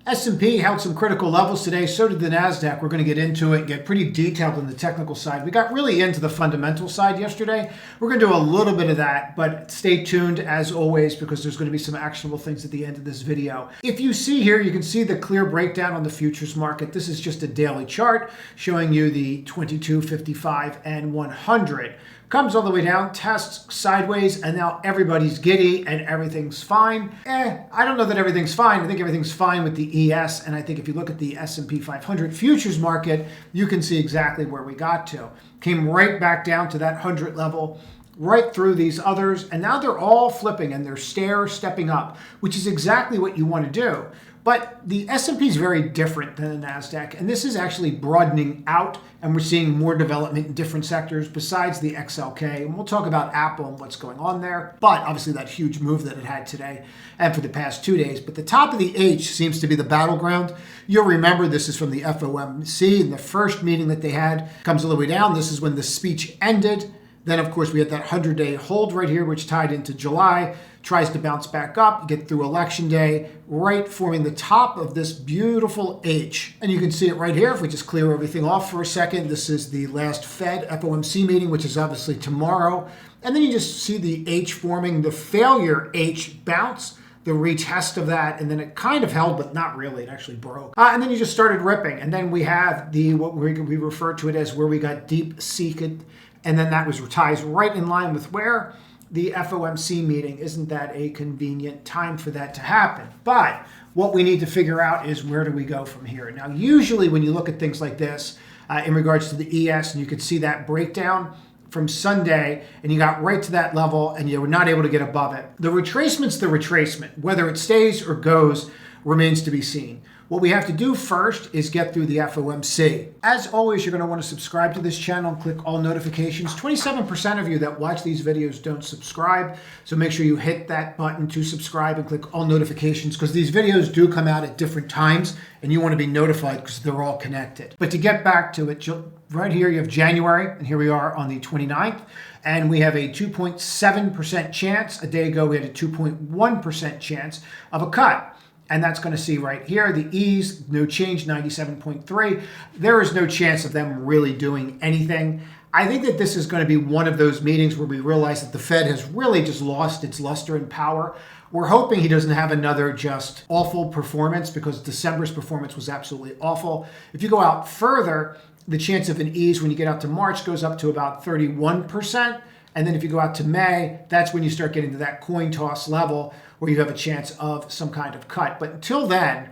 S&P held some critical levels today, so did the Nasdaq. We're going to get into it and get pretty detailed on the technical side. We got really into the fundamental side yesterday. We're going to do a little bit of that, but stay tuned as always because there's going to be some actionable things at the end of this video. If you see here, you can see the clear breakdown on the futures market. This is just a daily chart showing you the 22, 55, and 100. Comes all the way down, tests sideways, and now everybody's giddy and everything's fine. I don't know that everything's fine. I think everything's fine with the ES, and I think if you look at the S&P 500 futures market, you can see exactly where we got to. Came right back down to that 100 level, right through these others, and now they're all flipping and they're stepping up, which is exactly what you want to do. But the S&P is very different than the Nasdaq, and this is actually broadening out, and we're seeing more development in different sectors besides the XLK. And we'll talk about Apple and what's going on there, but obviously that huge move that it had today and for the past 2 days. But the top of the H seems to be the battleground. You'll remember this is from the FOMC, and the first meeting that they had comes all the way down. This is when the speech ended. Then, of course, we had that 100-day hold right here, which tied into July, tries to bounce back up, get through election day, right forming the top of this beautiful H. And you can see it right here. If we just clear everything off for a second, this is the last Fed FOMC meeting, which is obviously tomorrow. And then you just see the H forming the failure H bounce, the retest of that, and then it kind of held, but not really. It actually broke. And then you just started ripping. And then we have what we refer to it as where we got deep-seated. And then that ties right in line with where the FOMC meeting. Isn't that a convenient time for that to happen? But what we need to figure out is where do we go from here? Now, usually when you look at things like this in regards to the ES, and you could see that breakdown from Sunday, and you got right to that level, and you were not able to get above it. The retracement's the retracement. Whether it stays or goes remains to be seen. What we have to do first is get through the FOMC. As always, you're going to want to subscribe to this channel and click all notifications. 27% of you that watch these videos don't subscribe, so make sure you hit that button to subscribe and click all notifications because these videos do come out at different times and you want to be notified because they're all connected. But to get back to it, right here you have January, and here we are on the 29th. And we have a 2.7% chance. A day ago, we had a 2.1% chance of a cut. And that's going to see right here, the E's, no change, 97.3. There is no chance of them really doing anything. I think that this is going to be one of those meetings where we realize that the Fed has really just lost its luster and power. We're hoping he doesn't have another just awful performance because December's performance was absolutely awful. If you go out further, the chance of an ease when you get out to March goes up to about 31%. And then if you go out to May, that's when you start getting to that coin toss level where you have a chance of some kind of cut. But until then,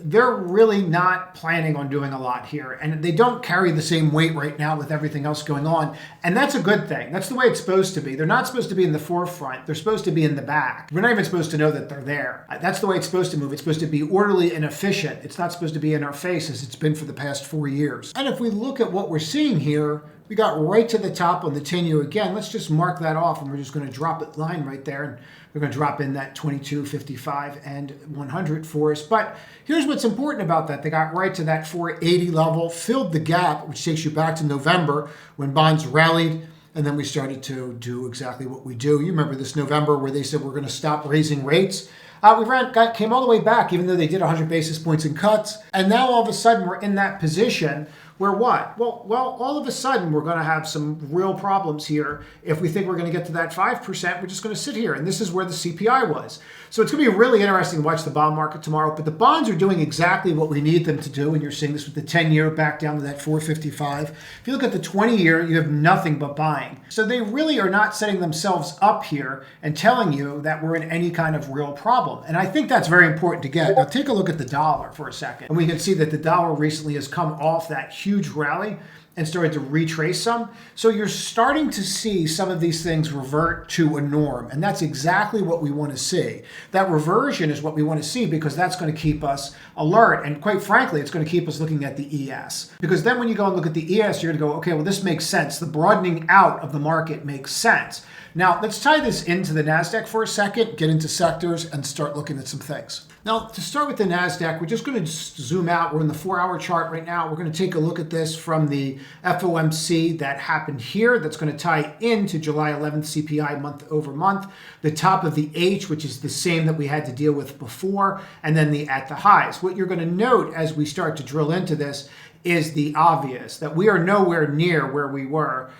they're really not planning on doing a lot here. And they don't carry the same weight right now with everything else going on. And that's a good thing. That's the way it's supposed to be. They're not supposed to be in the forefront. They're supposed to be in the back. We're not even supposed to know that they're there. That's the way it's supposed to move. It's supposed to be orderly and efficient. It's not supposed to be in our face as it's been for the past 4 years. And if we look at what we're seeing here, we got right to the top on the 10-year again. Let's just mark that off, and we're just going to drop it line right there. And we're going to drop in that 22, 55, and 100 for us. But here's what's important about that. They got right to that 480 level, filled the gap, which takes you back to November when bonds rallied. And then we started to do exactly what we do. You remember this November where they said we're going to stop raising rates. Came all the way back, even though they did 100 basis points in cuts. And now all of a sudden we're in that position where what? Well, all of a sudden we're going to have some real problems here. If we think we're going to get to that 5%, we're just going to sit here. And this is where the CPI was. So it's going to be really interesting to watch the bond market tomorrow. But the bonds are doing exactly what we need them to do. And you're seeing this with the 10-year back down to that 455. If you look at the 20-year, you have nothing but buying. So they really are not setting themselves up here and telling you that we're in any kind of real problem. And I think that's very important to get. Now take a look at the dollar for a second. And we can see that the dollar recently has come off that huge rally and started to retrace some. So you're starting to see some of these things revert to a norm. And that's exactly what we want to see. That reversion is what we want to see because that's going to keep us alert. And quite frankly, it's going to keep us looking at the ES. Because then when you go and look at the ES, you're going to go, okay, well, this makes sense. The broadening out of the market makes sense. Now, let's tie this into the Nasdaq for a second, get into sectors, and start looking at some things. Now, to start with the Nasdaq, we're just going to zoom out. We're in the 4-hour chart right now. We're going to take a look at this from the FOMC that happened here that's going to tie into July 11th CPI month over month, the top of the H, which is the same that we had to deal with before, and then the at the highs. What you're going to note as we start to drill into this is the obvious, that we are nowhere near where we were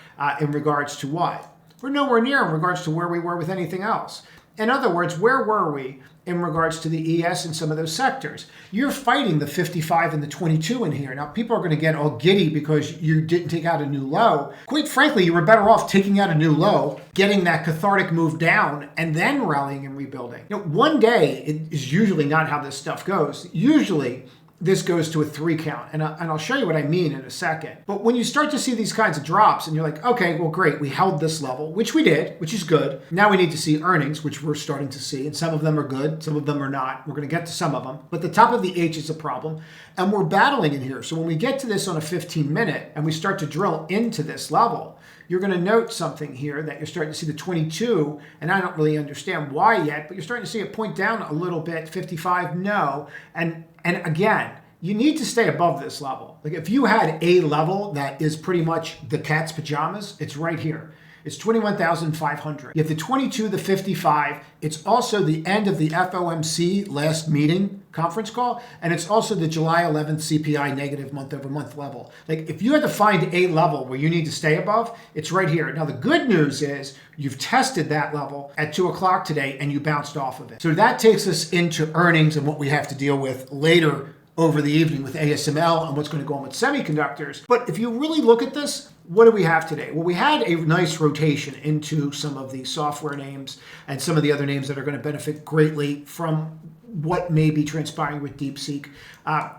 in regards to what? We're nowhere near in regards to where we were with anything else. In other words, where were we in regards to the ES and some of those sectors? You're fighting the 55 and the 22 in here. Now, people are going to get all giddy because you didn't take out a new low. Quite frankly, you were better off taking out a new low, getting that cathartic move down, and then rallying and rebuilding. One day is usually not how this stuff goes. Usually, this goes to a 3 count, and I'll show you what I mean in a second. But when you start to see these kinds of drops and you're like, okay, well, great, we held this level, which we did, which is good. Now we need to see earnings, which we're starting to see, and some of them are good, some of them are not. We're going to get to some of them, but the top of the H is a problem, and we're battling in here. So when we get to this on a 15-minute and we start to drill into this level, you're going to note something here that you're starting to see the 22, and I don't really understand why yet, but you're starting to see it point down a little bit, 55, no, and again, you need to stay above this level. Like if you had a level that is pretty much the cat's pajamas, it's right here. It's 21,500. You have the 22, the 55. It's also the end of the FOMC last meeting conference call, and it's also the July 11th CPI negative month over month level. Like if you had to find a level where you need to stay above, it's right here. Now the good news is you've tested that level at 2 o'clock today and you bounced off of it. So that takes us into earnings and what we have to deal with later over the evening with ASML and what's going to go on with semiconductors. But if you really look at this, what do we have today? Well, we had a nice rotation into some of the software names and some of the other names that are going to benefit greatly from what may be transpiring with DeepSeek.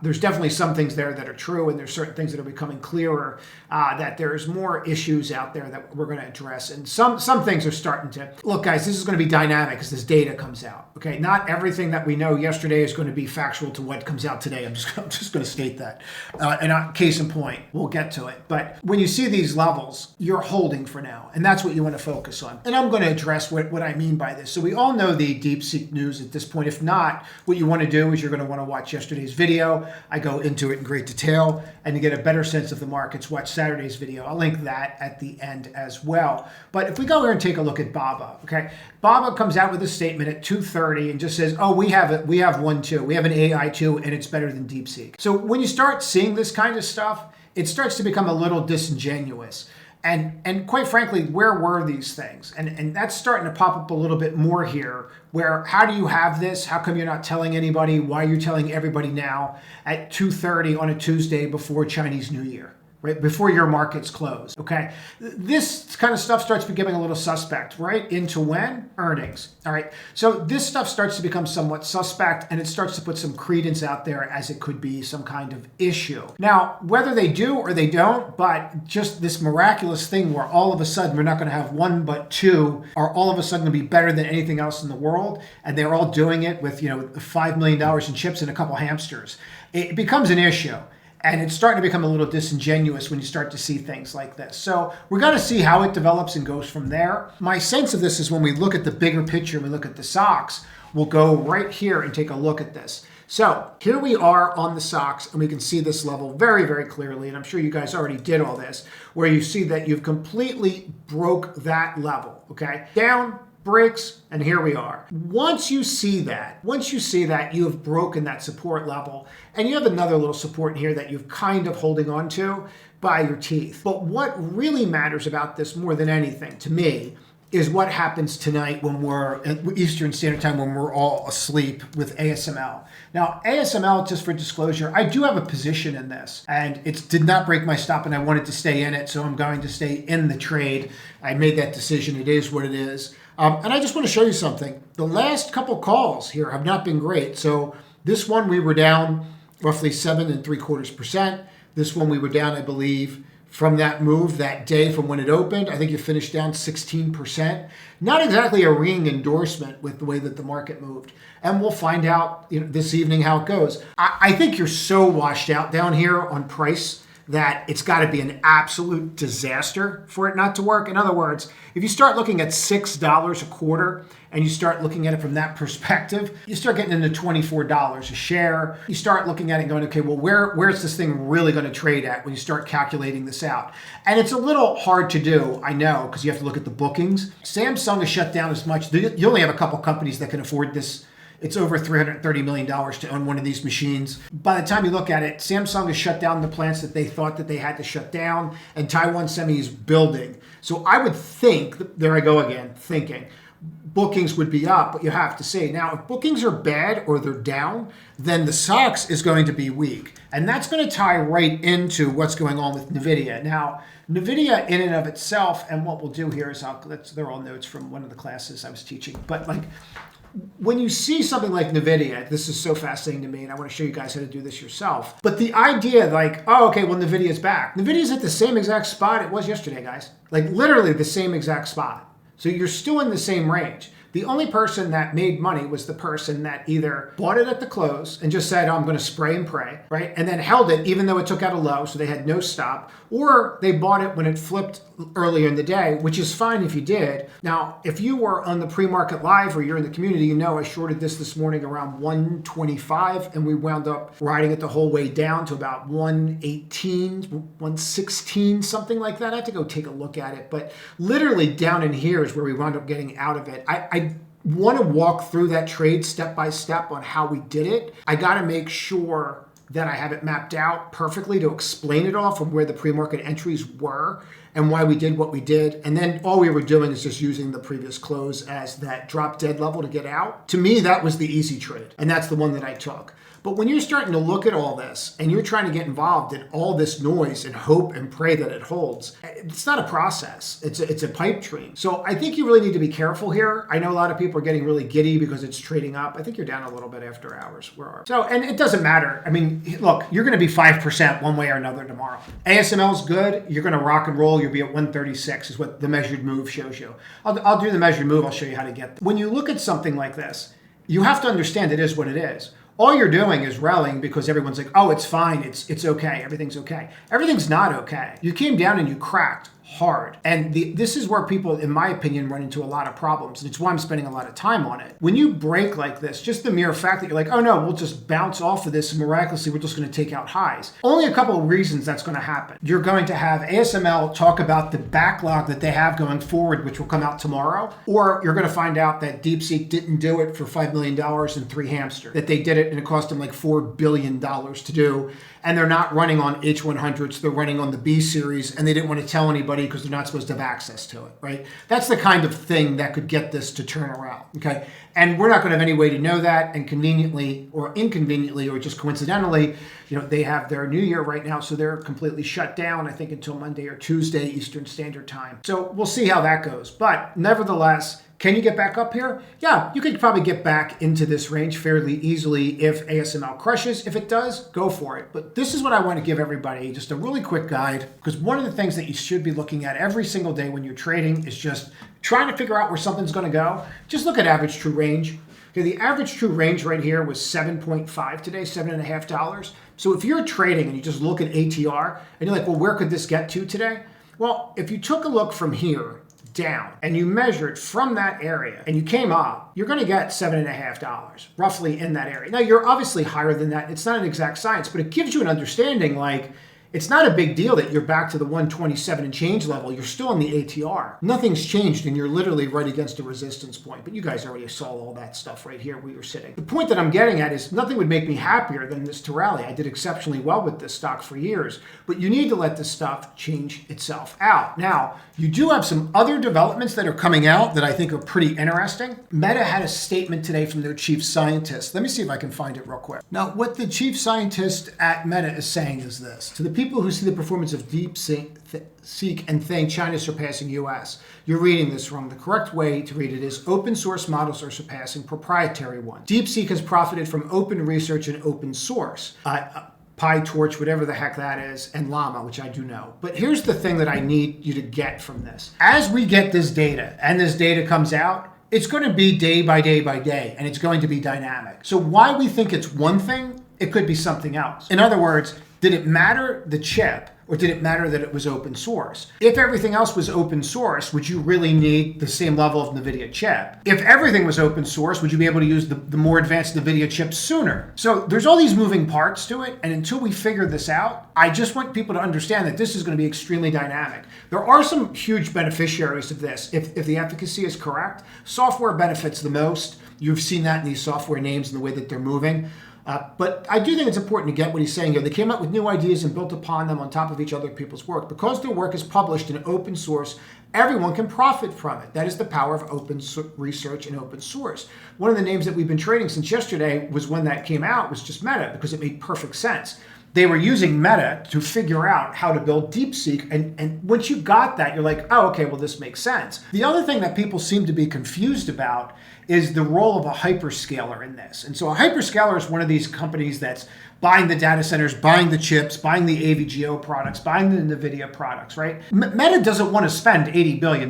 There's definitely some things there that are true, and there's certain things that are becoming clearer, that there's more issues out there that we're going to address. And some things are starting to, look guys, this is going to be dynamic as this data comes out. Okay, not everything that we know yesterday is going to be factual to what comes out today. I'm just going to state that. And case in point, we'll get to it. But when you see these levels, you're holding for now, and that's what you want to focus on. And I'm going to address what I mean by this. So we all know the DeepSeek news at this point. If not, what you want to do is you're going to want to watch yesterday's video. I go into it in great detail, and to get a better sense of the markets, watch Saturday's video. I'll link that at the end as well. But if we go here and take a look at BABA, okay? BABA comes out with a statement at 2:30 and just says, oh, we have one too. We have an AI too, and it's better than DeepSeek. So when you start seeing this kind of stuff, it starts to become a little disingenuous. And quite frankly, where were these things? And that's starting to pop up a little bit more here, where how do you have this? How come you're not telling anybody? Why are you telling everybody now at 2:30 on a Tuesday before Chinese New Year? Right before your markets close, okay? This kind of stuff starts becoming a little suspect, right? Into when? Earnings, all right? So this stuff starts to become somewhat suspect, and it starts to put some credence out there as it could be some kind of issue. Now, whether they do or they don't, but just this miraculous thing where all of a sudden we're not gonna have one but two are all of a sudden gonna be better than anything else in the world, and they're all doing it with, $5 million in chips and a couple hamsters. It becomes an issue. And it's starting to become a little disingenuous when you start to see things like this. So we're going to see how it develops and goes from there. My sense of this is when we look at the bigger picture, we look at the stocks, we'll go right here and take a look at this. So here we are on the stocks, and we can see this level very, very clearly. And I'm sure you guys already did all this, where you see that you've completely broke that level, okay? Down, breaks, and here we are. Once you see that, you have broken that support level, and you have another little support here that you've kind of holding on to by your teeth. But what really matters about this more than anything to me is what happens tonight when we're at Eastern Standard Time, when we're all asleep with ASML. Now, ASML, just for disclosure, I do have a position in this, and it did not break my stop, and I wanted to stay in it, so I'm going to stay in the trade. I made that decision. It is what it is. And I just want to show you something. The last couple calls here have not been great. So this one we were down roughly 7.75%. This one we were down, I believe, from that move that day from when it opened. I think you finished down 16%. Not exactly a ringing endorsement with the way that the market moved. And we'll find out this evening how it goes. I think you're so washed out down here on price that it's got to be an absolute disaster for it not to work. In other words, if you start looking at $6 a quarter and you start looking at it from that perspective, you start getting into $24 a share. You start looking at it and going, okay, well, where's this thing really going to trade at when you start calculating this out? And it's a little hard to do, I know, because you have to look at the bookings. Samsung is shut down as much. You only have a couple companies that can afford this. It's over $330 million to own one of these machines. By the time you look at it, Samsung has shut down the plants that they thought that they had to shut down, and Taiwan Semi is building. So I would think, there I go again, thinking, bookings would be up, but you have to say, now, if bookings are bad or they're down, then the SOX is going to be weak. And that's going to tie right into what's going on with NVIDIA. Now, NVIDIA in and of itself, and what we'll do here is, they're all notes from one of the classes I was teaching, but like, when you see something like NVIDIA, this is so fascinating to me, and I want to show you guys how to do this yourself. But the idea like, oh, okay, well, NVIDIA's back. NVIDIA's at the same exact spot it was yesterday, guys. Like literally the same exact spot. So you're still in the same range. The only person that made money was the person that either bought it at the close and just said, oh, I'm going to spray and pray, right? And then held it even though it took out a low, so they had no stop. Or they bought it when it flipped earlier in the day, which is fine if you did. Now, if you were on the pre-market live or you're in the community, you know I shorted this morning around 125 and we wound up riding it the whole way down to about 118, 116, something like that. I have to go take a look at it. But literally down in here is where we wound up getting out of it. I want to walk through that trade step by step on how we did it. I got to make sure that I have it mapped out perfectly to explain it all from where the pre-market entries were and why we did what we did. And then all we were doing is just using the previous close as that drop dead level to get out. To me, that was the easy trade. And that's the one that I took. But when you're starting to look at all this and you're trying to get involved in all this noise and hope and pray that it holds, it's not a process. It's a pipe dream. So I think you really need to be careful here. I know a lot of people are getting really giddy because it's trading up. I think you're down a little bit after hours. Where are we? So, and it doesn't matter. I mean, look, you're going to be 5% one way or another tomorrow. ASML is good. You're going to rock and roll. You'll be at 136 is what the measured move shows you. I'll do the measured move. I'll show you how to get there. When you look at something like this, you have to understand it is what it is. All you're doing is rallying because everyone's like, oh, it's fine, it's okay, everything's okay. Everything's not okay. You came down and you cracked hard. And this is where people, in my opinion, run into a lot of problems. And it's why I'm spending a lot of time on it. When you break like this, just the mere fact that you're like, oh no, we'll just bounce off of this and miraculously we're just going to take out highs. Only a couple of reasons that's going to happen. You're going to have ASML talk about the backlog that they have going forward, which will come out tomorrow. Or you're going to find out that DeepSeek didn't do it for $5 million and 3 hamster. That they did it and it cost them like $4 billion to do. And they're not running on H100s, they're running on the B series, and they didn't want to tell anybody because they're not supposed to have access to it, right? That's the kind of thing that could get this to turn around, okay? And we're not going to have any way to know that, and conveniently or inconveniently or just coincidentally, you know, they have their new year right now, so they're completely shut down, I think, until Monday or Tuesday Eastern Standard Time. So we'll see how that goes. But nevertheless, can you get back up here? Yeah, you could probably get back into this range fairly easily if ASML crushes. If it does, go for it. But this is what I want to give everybody, just a really quick guide, because one of the things that you should be looking at every single day when you're trading is just trying to figure out where something's going to go. Just look at average true range. Okay, the average true range right here was 7.5 today, $7.50. So if you're trading and you just look at ATR and you're like, well, where could this get to today? Well, if you took a look from here down and you measured from that area and you came up, you're going to get $7.50 roughly in that area. Now you're obviously higher than that. It's not an exact science, but it gives you an understanding like it's not a big deal that you're back to the 127 and change level. You're still in the ATR. Nothing's changed and you're literally right against a resistance point. But you guys already saw all that stuff right here where you're sitting. The point that I'm getting at is nothing would make me happier than this to rally. I did exceptionally well with this stock for years, but you need to let this stuff change itself out. Now, you do have some other developments that are coming out that I think are pretty interesting. Meta had a statement today from their chief scientist. Let me see if I can find it real quick. Now, what the chief scientist at Meta is saying is this. To the people who see the performance of DeepSeek and think China is surpassing US, you're reading this wrong. The correct way to read it is open source models are surpassing proprietary ones. DeepSeek has profited from open research and open source. PyTorch, whatever the heck that is, and Llama, which I do know. But here's the thing that I need you to get from this. As we get this data, and this data comes out, it's going to be day by day by day, and it's going to be dynamic. So why we think it's one thing, it could be something else. In other words, did it matter the chip Or did it matter that it was open source? If everything else was open source, would you really need the same level of NVIDIA chip? If everything was open source, would you be able to use the more advanced NVIDIA chips sooner? So there's all these moving parts to it. And until we figure this out, I just want people to understand that this is going to be extremely dynamic. There are some huge beneficiaries of this. If the efficacy is correct, software benefits the most. You've seen that in these software names and the way that they're moving. But I do think it's important to get what he's saying here. They came up with new ideas and built upon them on top of each other people's work. Because their work is published in open source, everyone can profit from it. That is the power of open research and open source. One of the names that we've been trading since yesterday was when that came out, was just Meta, because it made perfect sense. They were using Meta to figure out how to build DeepSeek. And once you got that, you're like, oh, okay, well, this makes sense. The other thing that people seem to be confused about is the role of a hyperscaler in this. And so a hyperscaler is one of these companies that's buying the data centers, buying the chips, buying the AVGO products, buying the NVIDIA products, right? Meta doesn't want to spend $80 billion.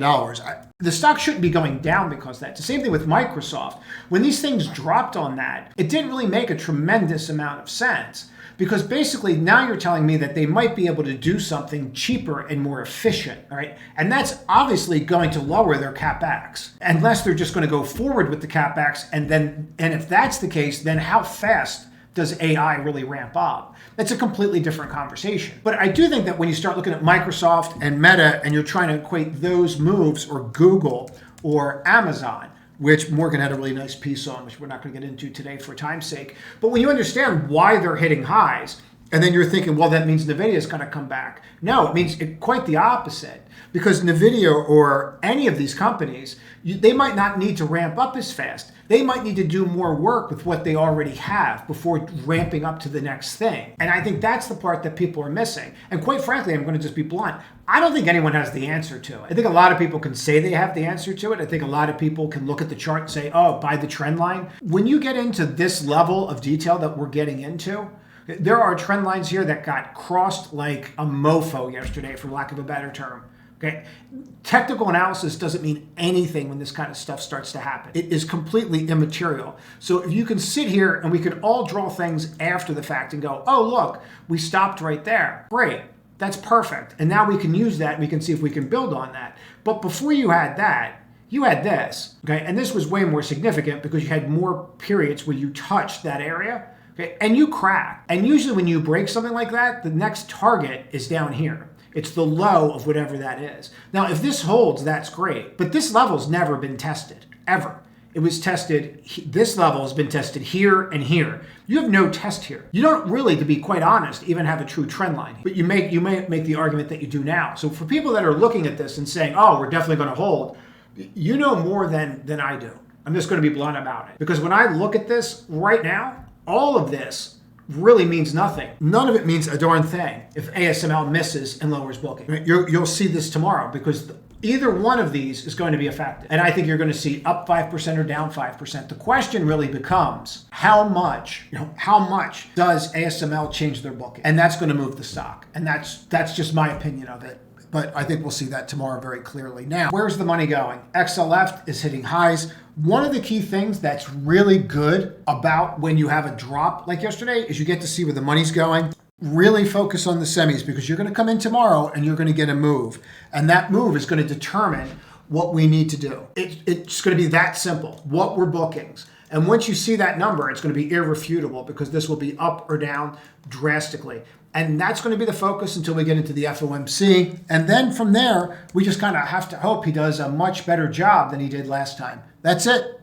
The stock shouldn't be going down because of that. It's the same thing with Microsoft. When these things dropped on that, it didn't really make a tremendous amount of sense. Because basically now you're telling me that they might be able to do something cheaper and more efficient, all right? And that's obviously going to lower their CapEx, unless they're just going to go forward with the CapEx. And if that's the case, then how fast does AI really ramp up? That's a completely different conversation. But I do think that when you start looking at Microsoft and Meta and you're trying to equate those moves, or Google or Amazon, which Morgan had a really nice piece on, which we're not going to get into today for time's sake. But when you understand why they're hitting highs, and then you're thinking, well, that means NVIDIA is going to come back. No, it means quite the opposite. Because NVIDIA or any of these companies, they might not need to ramp up as fast. They might need to do more work with what they already have before ramping up to the next thing. And I think that's the part that people are missing. And quite frankly, I'm going to just be blunt. I don't think anyone has the answer to it. I think a lot of people can say they have the answer to it. I think a lot of people can look at the chart and say, oh, buy the trend line. When you get into this level of detail that we're getting into, there are trend lines here that got crossed like a mofo yesterday, for lack of a better term. Okay, technical analysis doesn't mean anything when this kind of stuff starts to happen. It is completely immaterial. So if you can sit here and we can all draw things after the fact and go, oh, look, we stopped right there. Great. That's perfect. And now we can use that and we can see if we can build on that. But before you had that, you had this. Okay, and this was way more significant because you had more periods where you touched that area. Okay, and you crack. And usually when you break something like that, the next target is down here. It's the low of whatever that is. Now, if this holds, that's great. But this level's never been tested, ever. It was tested, this level has been tested here and here. You have no test here. You don't really, to be quite honest, even have a true trend line. But you may make the argument that you do now. So for people that are looking at this and saying, oh, we're definitely going to hold, you know more than I do. I'm just going to be blunt about it. Because when I look at this right now, all of this really means nothing. None of it means a darn thing if ASML misses and lowers booking. You'll see this tomorrow because either one of these is going to be affected. And I think you're going to see up 5% or down 5%. The question really becomes how much does ASML change their booking? And that's going to move the stock. And that's just my opinion of it. But I think we'll see that tomorrow very clearly. Now, where's the money going? XLF is hitting highs. One of the key things that's really good about when you have a drop like yesterday is you get to see where the money's going. Really focus on the semis because you're going to come in tomorrow and you're going to get a move. And that move is going to determine what we need to do. It's going to be that simple. What were bookings? And once you see that number, it's going to be irrefutable because this will be up or down drastically. And that's going to be the focus until we get into the FOMC. And then from there, we just kind of have to hope he does a much better job than he did last time. That's it.